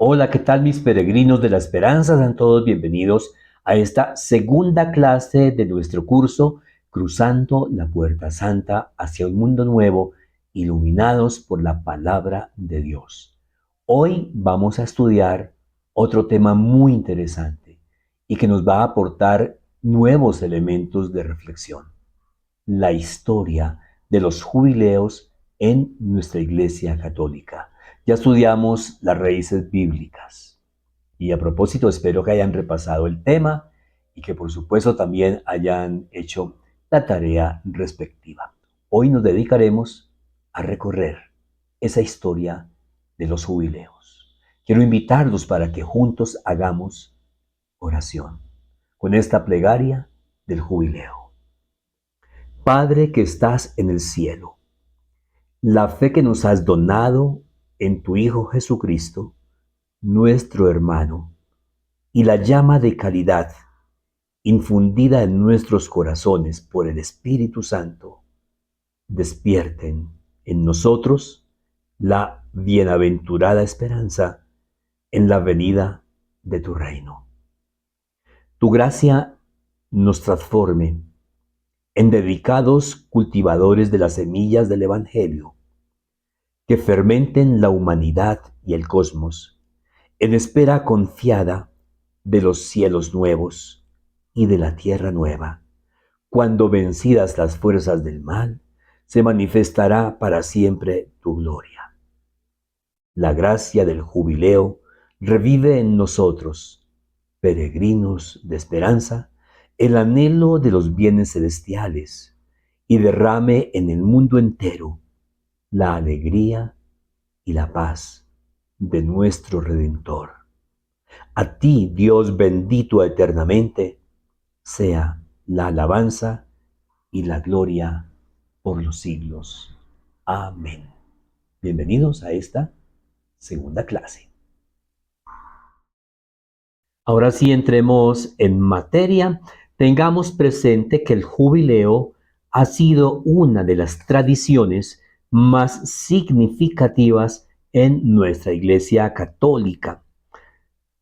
Hola, ¿qué tal mis peregrinos de la esperanza? Sean todos bienvenidos a esta segunda clase de nuestro curso Cruzando la Puerta Santa hacia un mundo nuevo, iluminados por la palabra de Dios. Hoy vamos a estudiar otro tema muy interesante y que nos va a aportar nuevos elementos de reflexión: la historia de los jubileos en nuestra Iglesia Católica. Ya estudiamos las raíces bíblicas y a propósito espero que hayan repasado el tema y que por supuesto también hayan hecho la tarea respectiva. Hoy nos dedicaremos a recorrer esa historia de los jubileos. Quiero invitarlos para que juntos hagamos oración con esta plegaria del jubileo. Padre que estás en el cielo, la fe que nos has donado en tu Hijo Jesucristo, nuestro hermano, y la llama de caridad infundida en nuestros corazones por el Espíritu Santo, despierten en nosotros la bienaventurada esperanza en la venida de tu reino. Tu gracia nos transforme en dedicados cultivadores de las semillas del Evangelio, que fermenten la humanidad y el cosmos en espera confiada de los cielos nuevos y de la tierra nueva, cuando vencidas las fuerzas del mal, se manifestará para siempre tu gloria. La gracia del jubileo revive en nosotros, peregrinos de esperanza, el anhelo de los bienes celestiales y derrame en el mundo entero la alegría y la paz de nuestro Redentor. A ti, Dios bendito eternamente, sea la alabanza y la gloria por los siglos. Amén. Bienvenidos a esta segunda clase. Ahora sí entremos en materia. Tengamos presente que el jubileo ha sido una de las tradiciones más significativas en nuestra Iglesia Católica.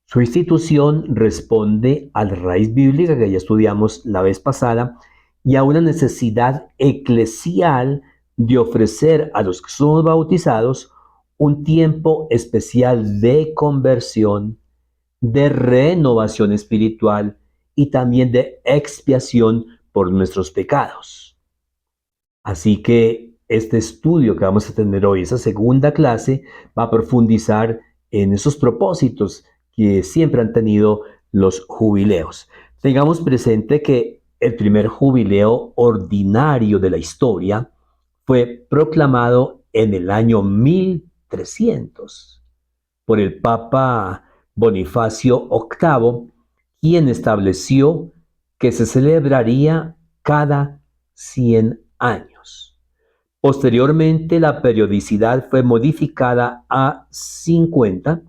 Su institución responde a la raíz bíblica que ya estudiamos la vez pasada y a una necesidad eclesial de ofrecer a los que somos bautizados un tiempo especial de conversión, de renovación espiritual y también de expiación por nuestros pecados. Así que este estudio que vamos a tener hoy, esa segunda clase, va a profundizar en esos propósitos que siempre han tenido los jubileos. Tengamos presente que el primer jubileo ordinario de la historia fue proclamado en el año 1300 por el Papa Bonifacio VIII, quien estableció que se celebraría cada 100 años. Posteriormente, la periodicidad fue modificada a 50,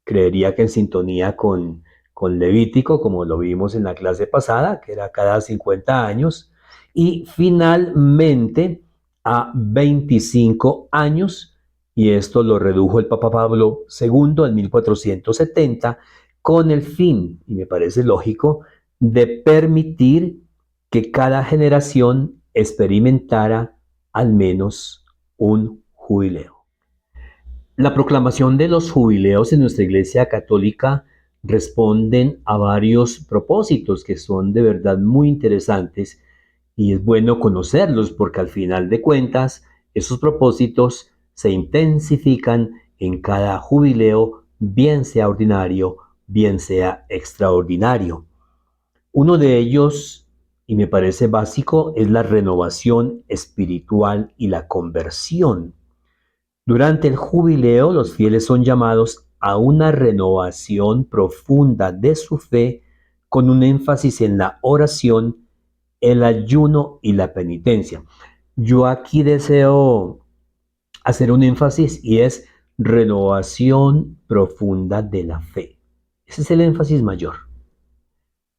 creería que en sintonía con Levítico, como lo vimos en la clase pasada, que era cada 50 años, y finalmente a 25 años, y esto lo redujo el Papa Pablo II en 1470, con el fin, y me parece lógico, de permitir que cada generación experimentara al menos un jubileo. La proclamación de los jubileos en nuestra Iglesia Católica responden a varios propósitos que son de verdad muy interesantes y es bueno conocerlos porque al final de cuentas esos propósitos se intensifican en cada jubileo, bien sea ordinario, bien sea extraordinario. Uno de ellos, y me parece básico, es la renovación espiritual y la conversión. Durante el jubileo, los fieles son llamados a una renovación profunda de su fe con un énfasis en la oración, el ayuno y la penitencia. Yo aquí deseo hacer un énfasis y es renovación profunda de la fe. Ese es el énfasis mayor.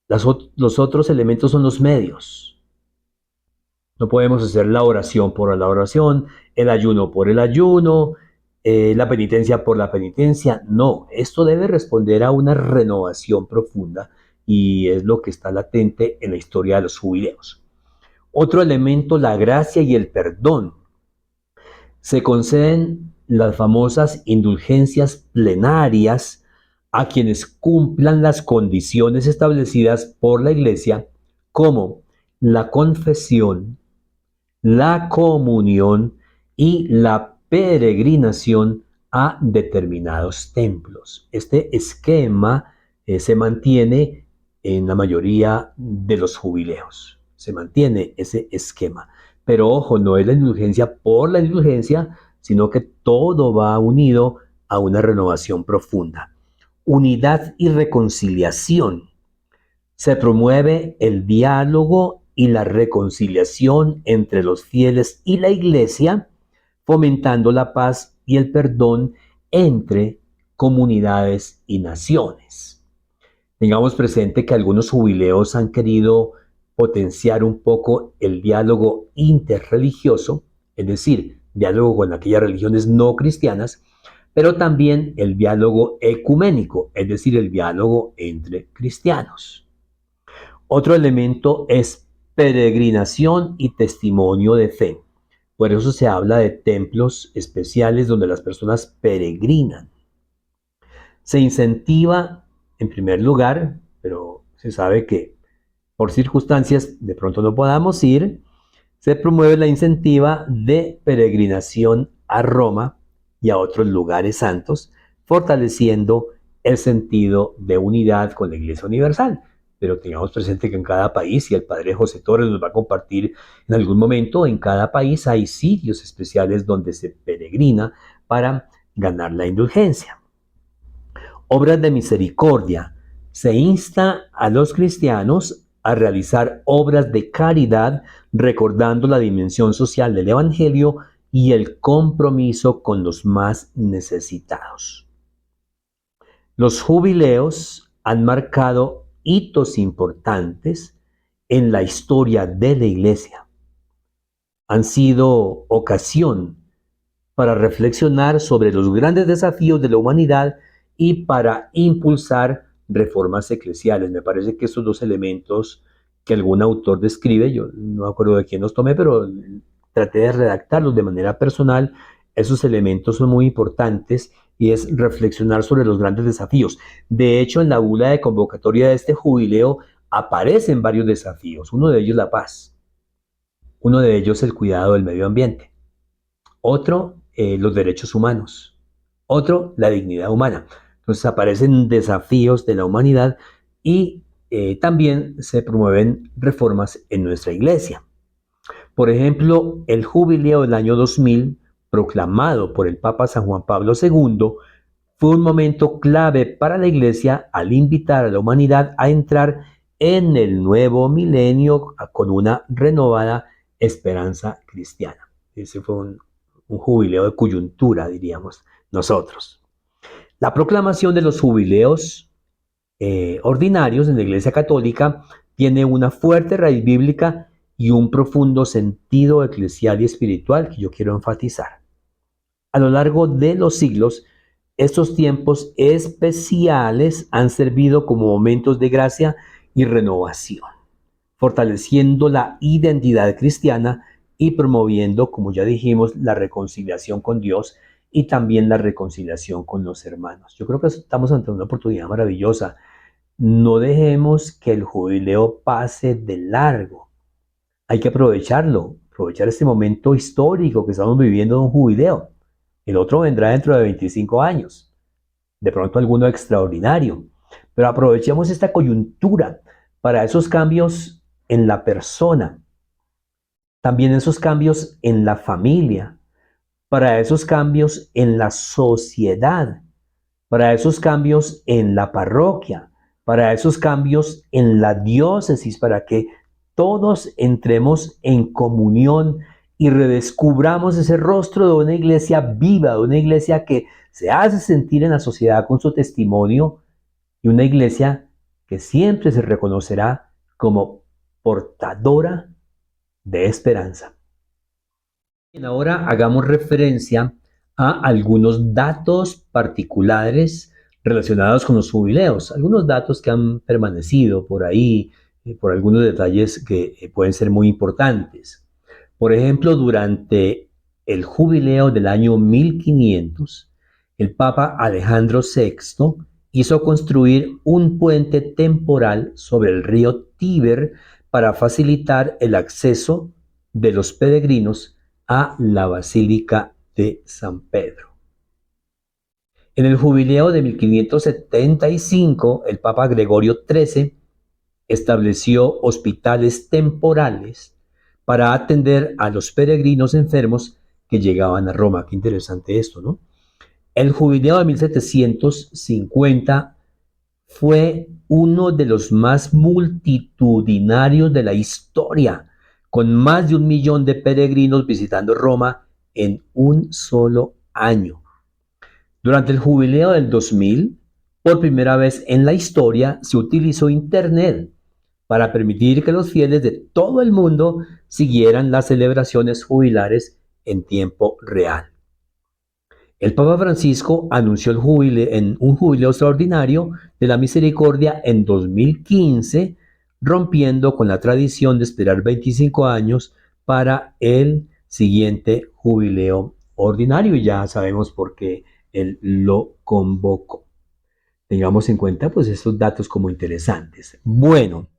Los otros elementos son los medios. No podemos hacer la oración por la oración, el ayuno por el ayuno, la penitencia por la penitencia. No, esto debe responder a una renovación profunda y es lo que está latente en la historia de los jubileos. Otro elemento, la gracia y el perdón. Se conceden las famosas indulgencias plenarias a quienes cumplan las condiciones establecidas por la Iglesia, como la confesión, la comunión y la peregrinación a determinados templos. Este esquema se mantiene en la mayoría de los jubileos. Se mantiene ese esquema. Pero ojo, no es la indulgencia por la indulgencia, sino que todo va unido a una renovación profunda. Unidad y reconciliación. Se promueve el diálogo y la reconciliación entre los fieles y la Iglesia, fomentando la paz y el perdón entre comunidades y naciones. Tengamos presente que algunos jubileos han querido potenciar un poco el diálogo interreligioso, es decir, diálogo con aquellas religiones no cristianas, pero también el diálogo ecuménico, es decir, el diálogo entre cristianos. Otro elemento es peregrinación y testimonio de fe. Por eso se habla de templos especiales donde las personas peregrinan. Se incentiva, en primer lugar, pero se sabe que por circunstancias de pronto no podamos ir, se promueve la incentiva de peregrinación a Roma y a otros lugares santos, fortaleciendo el sentido de unidad con la Iglesia Universal. Pero tengamos presente que en cada país, y el padre José Torres nos va a compartir en algún momento, en cada país hay sitios especiales donde se peregrina para ganar la indulgencia. Obras de misericordia. Se insta a los cristianos a realizar obras de caridad, recordando la dimensión social del Evangelio y el compromiso con los más necesitados. Los jubileos han marcado hitos importantes en la historia de la Iglesia. Han sido ocasión para reflexionar sobre los grandes desafíos de la humanidad y para impulsar reformas eclesiales. Me parece que esos dos elementos que algún autor describe, yo no me acuerdo de quién los tomé, pero traté de redactarlos de manera personal. Esos elementos son muy importantes y es reflexionar sobre los grandes desafíos. De hecho, en la bula de convocatoria de este jubileo aparecen varios desafíos. Uno de ellos la paz. Uno de ellos el cuidado del medio ambiente. Otro, los derechos humanos. Otro, la dignidad humana. Entonces aparecen desafíos de la humanidad y también se promueven reformas en nuestra iglesia. Por ejemplo, el jubileo del año 2000, proclamado por el Papa San Juan Pablo II, fue un momento clave para la iglesia al invitar a la humanidad a entrar en el nuevo milenio con una renovada esperanza cristiana. Ese fue un jubileo de coyuntura, diríamos nosotros. La proclamación de los jubileos ordinarios en la Iglesia Católica tiene una fuerte raíz bíblica y un profundo sentido eclesial y espiritual que yo quiero enfatizar. A lo largo de los siglos, estos tiempos especiales han servido como momentos de gracia y renovación, fortaleciendo la identidad cristiana y promoviendo, como ya dijimos, la reconciliación con Dios y también la reconciliación con los hermanos. Yo creo que estamos ante una oportunidad maravillosa. No dejemos que el jubileo pase de largo. Hay que aprovecharlo, aprovechar este momento histórico que estamos viviendo de un jubileo. El otro vendrá dentro de 25 años, de pronto alguno extraordinario. Pero aprovechemos esta coyuntura para esos cambios en la persona, también esos cambios en la familia, para esos cambios en la sociedad, para esos cambios en la parroquia, para esos cambios en la diócesis, para que todos entremos en comunión y redescubramos ese rostro de una iglesia viva, de una iglesia que se hace sentir en la sociedad con su testimonio y una iglesia que siempre se reconocerá como portadora de esperanza. Ahora hagamos referencia a algunos datos particulares relacionados con los jubileos, algunos datos que han permanecido por ahí, por algunos detalles que pueden ser muy importantes. Por ejemplo, durante el jubileo del año 1500, el Papa Alejandro VI hizo construir un puente temporal sobre el río Tíber para facilitar el acceso de los peregrinos a la Basílica de San Pedro. En el jubileo de 1575, el Papa Gregorio XIII estableció hospitales temporales para atender a los peregrinos enfermos que llegaban a Roma. Qué interesante esto, ¿no? El jubileo de 1750 fue uno de los más multitudinarios de la historia, con más de 1 millón de peregrinos visitando Roma en un solo año. Durante el jubileo del 2000, por primera vez en la historia, se utilizó Internet para permitir que los fieles de todo el mundo siguieran las celebraciones jubilares en tiempo real. El Papa Francisco anunció un jubileo extraordinario de la misericordia en 2015, rompiendo con la tradición de esperar 25 años para el siguiente jubileo ordinario, y ya sabemos por qué él lo convocó. Tengamos en cuenta pues estos datos como interesantes. Bueno,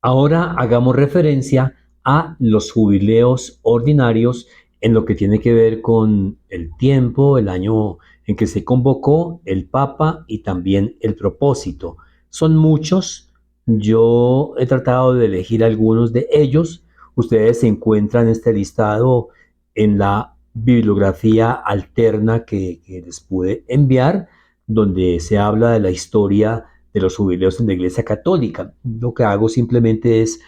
ahora hagamos referencia a los jubileos ordinarios en lo que tiene que ver con el tiempo, el año en que se convocó el Papa y también el propósito. Son muchos, yo he tratado de elegir algunos de ellos. Ustedes encuentran este listado en la bibliografía alterna que les pude enviar, donde se habla de la historia de los jubileos en la Iglesia Católica. Lo que hago simplemente es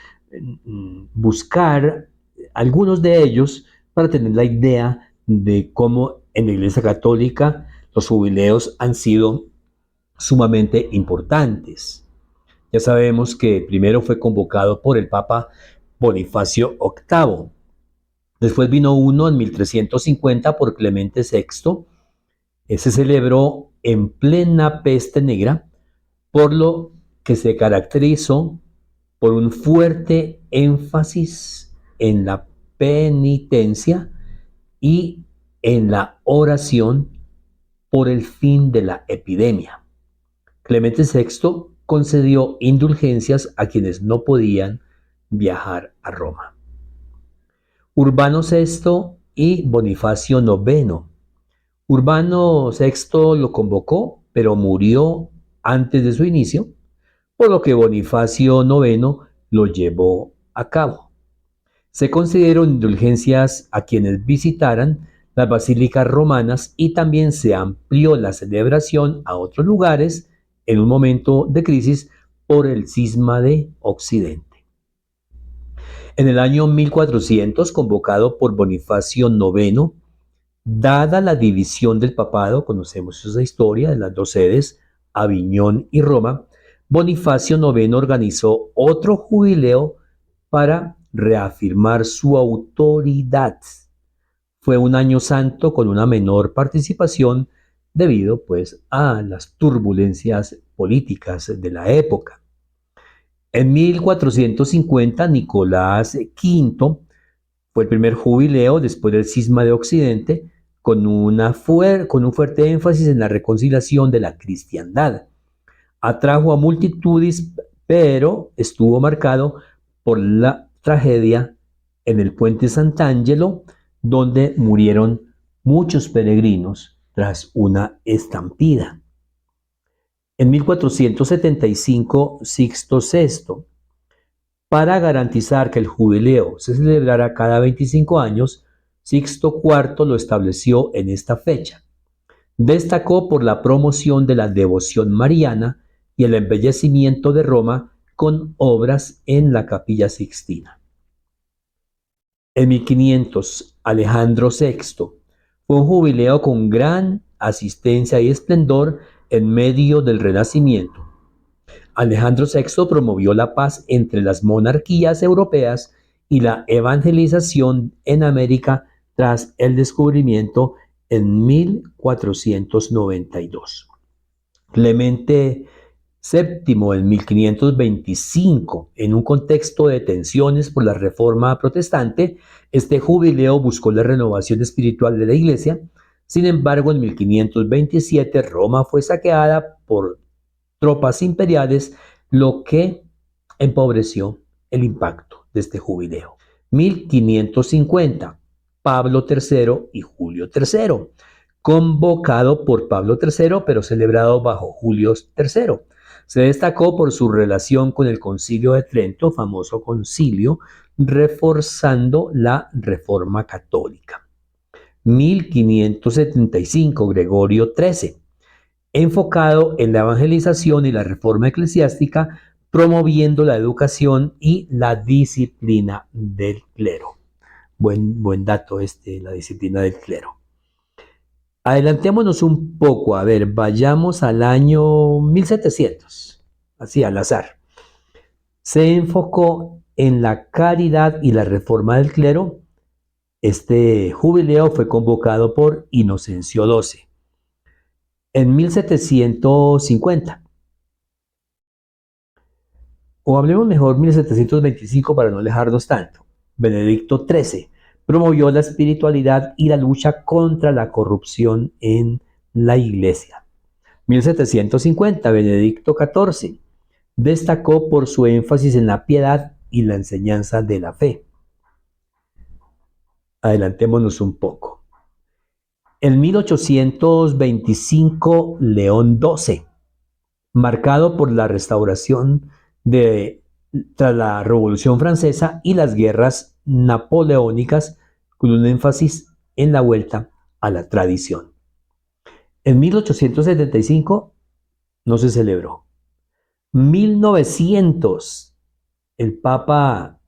buscar algunos de ellos para tener la idea de cómo en la Iglesia Católica los jubileos han sido sumamente importantes. Ya sabemos que primero fue convocado por el Papa Bonifacio VIII. Después vino uno en 1350 por Clemente VI. Se celebró en plena peste negra, por lo que se caracterizó por un fuerte énfasis en la penitencia y en la oración por el fin de la epidemia. Clemente VI concedió indulgencias a quienes no podían viajar a Roma. Urbano VI y Bonifacio IX. Urbano VI lo convocó, pero murió antes de su inicio, por lo que Bonifacio IX lo llevó a cabo. Se concedieron indulgencias a quienes visitaran las basílicas romanas y también se amplió la celebración a otros lugares en un momento de crisis por el cisma de Occidente. En el año 1400, convocado por Bonifacio IX, dada la división del papado, conocemos esa historia de las dos sedes, Aviñón y Roma, Bonifacio IX organizó otro jubileo para reafirmar su autoridad. Fue un año santo con una menor participación debido pues a las turbulencias políticas de la época. En 1450, Nicolás V fue el primer jubileo después del cisma de Occidente, con un fuerte énfasis en la reconciliación de la cristiandad. Atrajo a multitudes, pero estuvo marcado por la tragedia en el puente Sant'Angelo, donde murieron muchos peregrinos tras una estampida. En 1475, Sixto VI, para garantizar que el jubileo se celebrara cada 25 años, Sixto IV lo estableció en esta fecha. Destacó por la promoción de la devoción mariana y el embellecimiento de Roma con obras en la Capilla Sixtina. En 1500, Alejandro VI fue un jubileo con gran asistencia y esplendor en medio del Renacimiento. Alejandro VI promovió la paz entre las monarquías europeas y la evangelización en América tras el descubrimiento en 1492. Clemente VII en 1525, en un contexto de tensiones por la reforma protestante, este jubileo buscó la renovación espiritual de la Iglesia. Sin embargo, en 1527 Roma fue saqueada por tropas imperiales, lo que empobreció el impacto de este jubileo. 1550, Pablo III y Julio III, convocado por Pablo III, pero celebrado bajo Julio III. Se destacó por su relación con el Concilio de Trento, famoso concilio, reforzando la Reforma Católica. 1575, Gregorio XIII, enfocado en la evangelización y la reforma eclesiástica, promoviendo la educación y la disciplina del clero. Buen dato la disciplina del clero. Adelantémonos un poco, a ver, vayamos al año 1700, así al azar. Se enfocó en la caridad y la reforma del clero. Este jubileo fue convocado por Inocencio XII. En 1750, o hablemos mejor 1725 para no alejarnos tanto, Benedicto XIII promovió la espiritualidad y la lucha contra la corrupción en la Iglesia. 1750, Benedicto XIV destacó por su énfasis en la piedad y la enseñanza de la fe. Adelantémonos un poco. En 1825, León XII, marcado por la restauración tras la Revolución Francesa y las guerras napoleónicas, con un énfasis en la vuelta a la tradición. En 1875 no se celebró. 1900, el Papa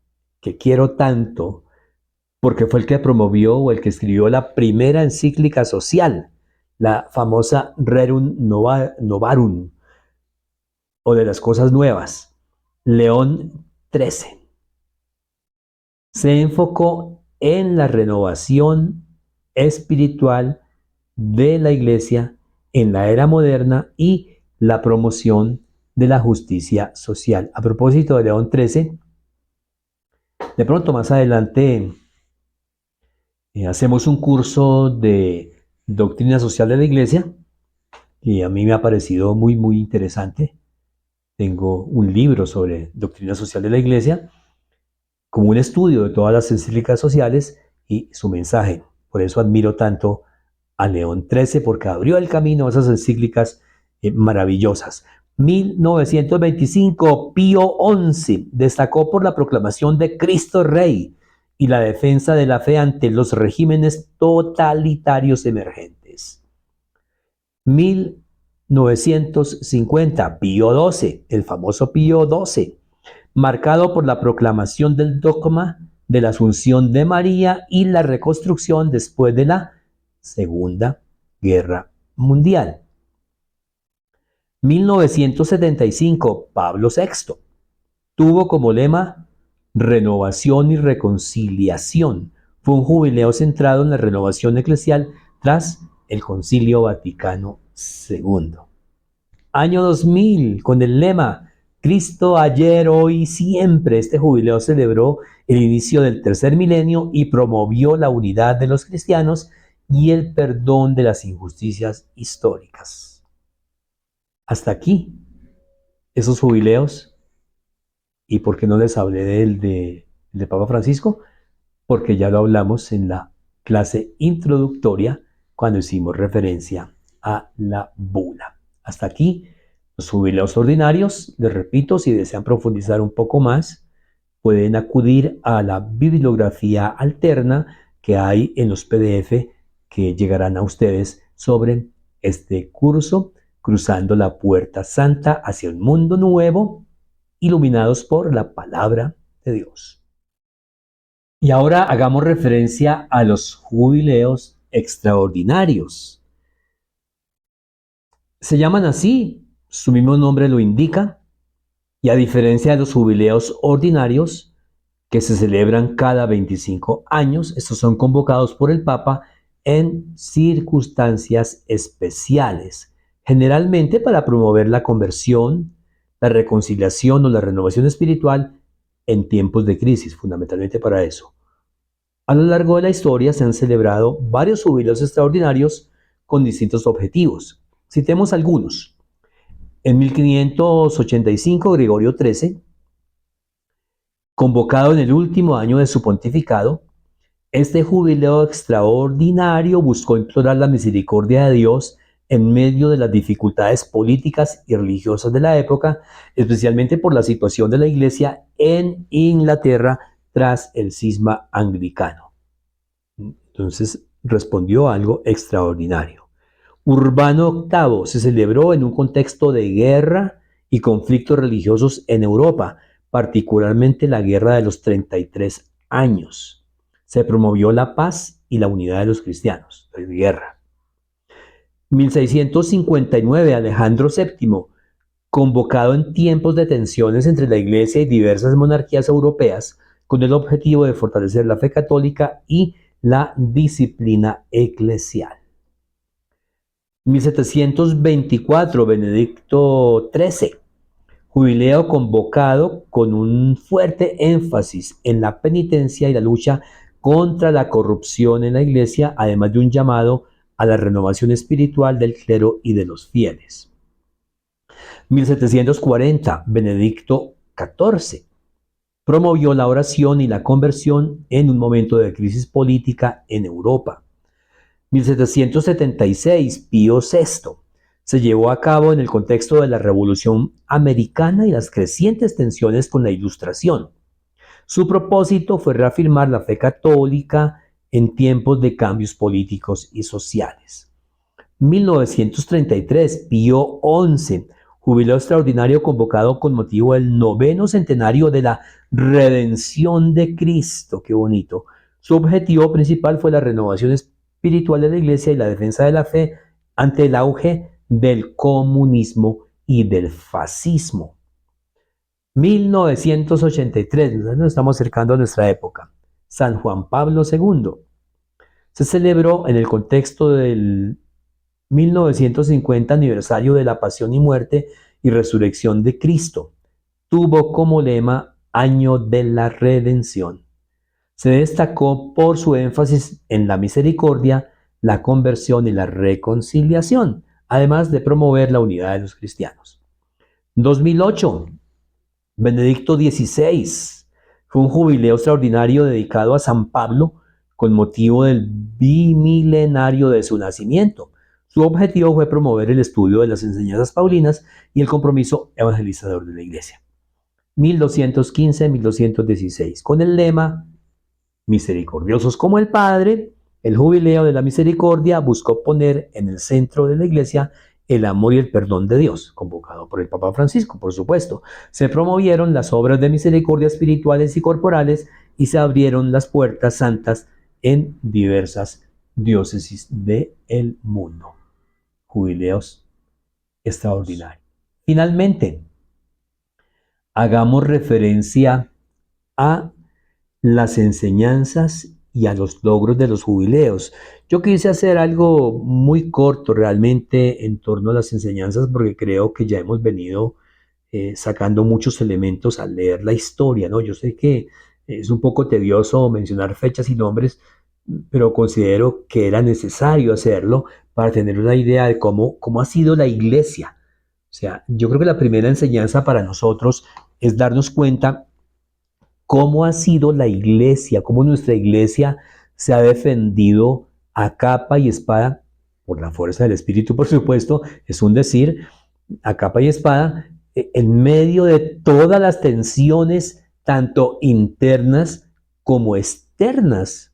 que quiero tanto, porque fue el que promovió o el que escribió la primera encíclica social, la famosa Rerum Novarum, o de las cosas nuevas, León XIII, se enfocó en la renovación espiritual de la Iglesia en la era moderna y la promoción de la justicia social. A propósito de León XIII, de pronto más adelante hacemos un curso de doctrina social de la Iglesia y a mí me ha parecido muy interesante. Tengo un libro sobre doctrina social de la Iglesia, como un estudio de todas las encíclicas sociales y su mensaje. Por eso admiro tanto a León XIII, porque abrió el camino a esas encíclicas maravillosas. 1925, Pío XI destacó por la proclamación de Cristo Rey y la defensa de la fe ante los regímenes totalitarios emergentes. 1950, Pío XII, el famoso Pío XII, marcado por la proclamación del dogma de la Asunción de María y la reconstrucción después de la Segunda Guerra Mundial. 1975, Pablo VI tuvo como lema renovación y reconciliación. Fue un jubileo centrado en la renovación eclesial tras el Concilio Vaticano II. Año 2000, con el lema Cristo ayer, hoy y siempre. Este jubileo celebró el inicio del tercer milenio y promovió la unidad de los cristianos y el perdón de las injusticias históricas. Hasta aquí, esos jubileos. ¿Y por qué no les hablé del de Papa Francisco? Porque ya lo hablamos en la clase introductoria cuando hicimos referencia a la bula. Hasta aquí los jubileos ordinarios. Les repito, si desean profundizar un poco más, pueden acudir a la bibliografía alterna que hay en los PDF que llegarán a ustedes sobre este curso, Cruzando la Puerta Santa hacia un mundo nuevo, iluminados por la palabra de Dios. Y ahora hagamos referencia a los jubileos extraordinarios. Se llaman así, su mismo nombre lo indica, y a diferencia de los jubileos ordinarios, que se celebran cada 25 años. Estos son convocados por el Papa en circunstancias especiales, generalmente para promover la conversión, la reconciliación o la renovación espiritual en tiempos de crisis, fundamentalmente para eso. A lo largo de la historia se han celebrado varios jubileos extraordinarios con distintos objetivos. Citemos algunos. En 1585, Gregorio XIII, convocado en el último año de su pontificado, este jubileo extraordinario buscó implorar la misericordia de Dios en medio de las dificultades políticas y religiosas de la época, especialmente por la situación de la Iglesia en Inglaterra tras el cisma anglicano. Entonces respondió algo extraordinario. Urbano VIII se celebró en un contexto de guerra y conflictos religiosos en Europa, particularmente la Guerra de los 33 años. Se promovió la paz y la unidad de los cristianos. No hay guerra. 1659, Alejandro VII, convocado en tiempos de tensiones entre la Iglesia y diversas monarquías europeas, con el objetivo de fortalecer la fe católica y la disciplina eclesial. 1724, Benedicto XIII, jubileo convocado con un fuerte énfasis en la penitencia y la lucha contra la corrupción en la Iglesia, además de un llamado a la renovación espiritual del clero y de los fieles. 1740, Benedicto XIV, promovió la oración y la conversión en un momento de crisis política en Europa. 1776, Pío VI, se llevó a cabo en el contexto de la Revolución Americana y las crecientes tensiones con la Ilustración. Su propósito fue reafirmar la fe católica en tiempos de cambios políticos y sociales. 1933, Pío XI, jubileo extraordinario convocado con motivo del 9º centenario de la redención de Cristo. ¡Qué bonito! Su objetivo principal fue la renovación espiritual de la Iglesia y la defensa de la fe ante el auge del comunismo y del fascismo. 1983, nos estamos acercando a nuestra época. San Juan Pablo II. Se celebró en el contexto del 1950 aniversario de la pasión y muerte y resurrección de Cristo. Tuvo como lema Año de la Redención. Se destacó por su énfasis en la misericordia, la conversión y la reconciliación, además de promover la unidad de los cristianos. 2008, Benedicto XVI, fue un jubileo extraordinario dedicado a San Pablo con motivo del bimilenario de su nacimiento. Su objetivo fue promover el estudio de las enseñanzas paulinas y el compromiso evangelizador de la Iglesia. 1215-1216, con el lema Misericordiosos como el Padre, el jubileo de la misericordia buscó poner en el centro de la Iglesia el amor y el perdón de Dios, convocado por el Papa Francisco, por supuesto. Se promovieron las obras de misericordia espirituales y corporales y se abrieron las puertas santas en diversas diócesis del mundo. Jubileos extraordinarios. Finalmente, hagamos referencia a las enseñanzas y a los logros de los jubileos. Yo quise hacer algo muy corto realmente en torno a las enseñanzas porque creo que ya hemos venido sacando muchos elementos al leer la historia, ¿no? Yo sé que es un poco tedioso mencionar fechas y nombres, pero considero que era necesario hacerlo para tener una idea de cómo ha sido la Iglesia. O sea, yo creo que la primera enseñanza para nosotros es darnos cuenta cómo ha sido la Iglesia, cómo nuestra Iglesia se ha defendido a capa y espada, por la fuerza del Espíritu, por supuesto, es un decir, a capa y espada, en medio de todas las tensiones, tanto internas como externas.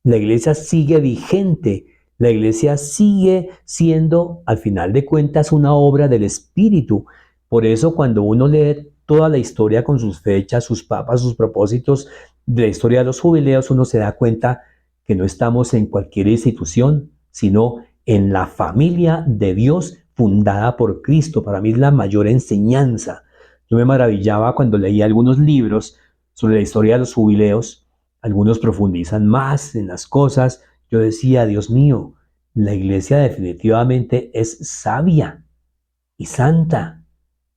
La Iglesia sigue vigente, la Iglesia sigue siendo, al final de cuentas, una obra del Espíritu. Por eso, cuando uno lee toda la historia con sus fechas, sus papas, sus propósitos de la historia de los jubileos, uno se da cuenta que no estamos en cualquier institución, sino en la familia de Dios fundada por Cristo. Para mí es la mayor enseñanza. Yo me maravillaba cuando leía algunos libros sobre la historia de los jubileos. Algunos profundizan más en las cosas. Yo decía, Dios mío, la iglesia definitivamente es sabia y santa,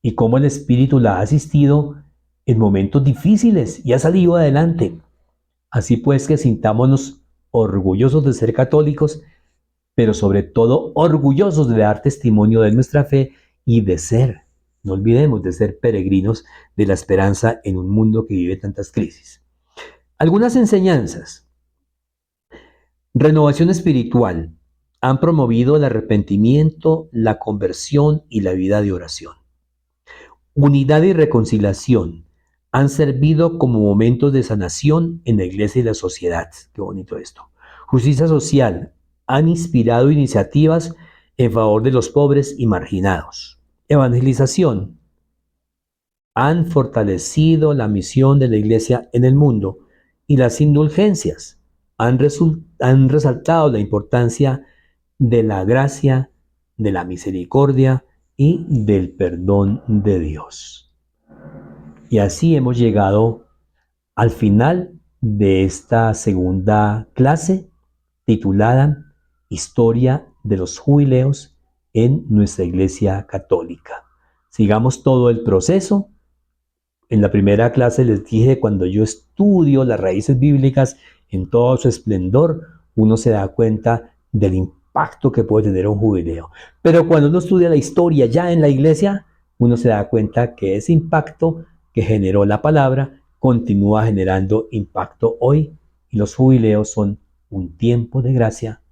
y cómo el Espíritu la ha asistido en momentos difíciles y ha salido adelante. Así pues que sintámonos orgullosos de ser católicos, pero sobre todo orgullosos de dar testimonio de nuestra fe y de ser, no olvidemos, de ser peregrinos de la esperanza en un mundo que vive tantas crisis. Algunas enseñanzas. Renovación espiritual. Han promovido el arrepentimiento, la conversión y la vida de oración. Unidad y reconciliación. Han servido como momentos de sanación en la iglesia y la sociedad. Qué bonito esto. Justicia social. Han inspirado iniciativas en favor de los pobres y marginados. Evangelización. Han fortalecido la misión de la iglesia en el mundo. Y las indulgencias han resaltado la importancia de la gracia, de la misericordia y del perdón de Dios. Y así hemos llegado al final de esta segunda clase titulada Historia de los Jubileos en nuestra Iglesia Católica. Sigamos todo el proceso. En la primera clase les dije, cuando yo estudio las raíces bíblicas en todo su esplendor, uno se da cuenta del impacto que puede tener un jubileo. Pero cuando uno estudia la historia ya en la iglesia, uno se da cuenta que ese impacto que generó la palabra continúa generando impacto hoy, y los jubileos son un tiempo de gracia,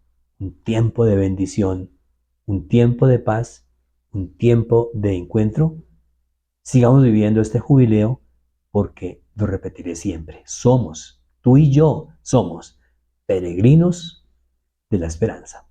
un tiempo de bendición, un tiempo de paz, un tiempo de encuentro. Sigamos viviendo este jubileo, porque lo repetiré siempre. Tú y yo somos peregrinos de la esperanza.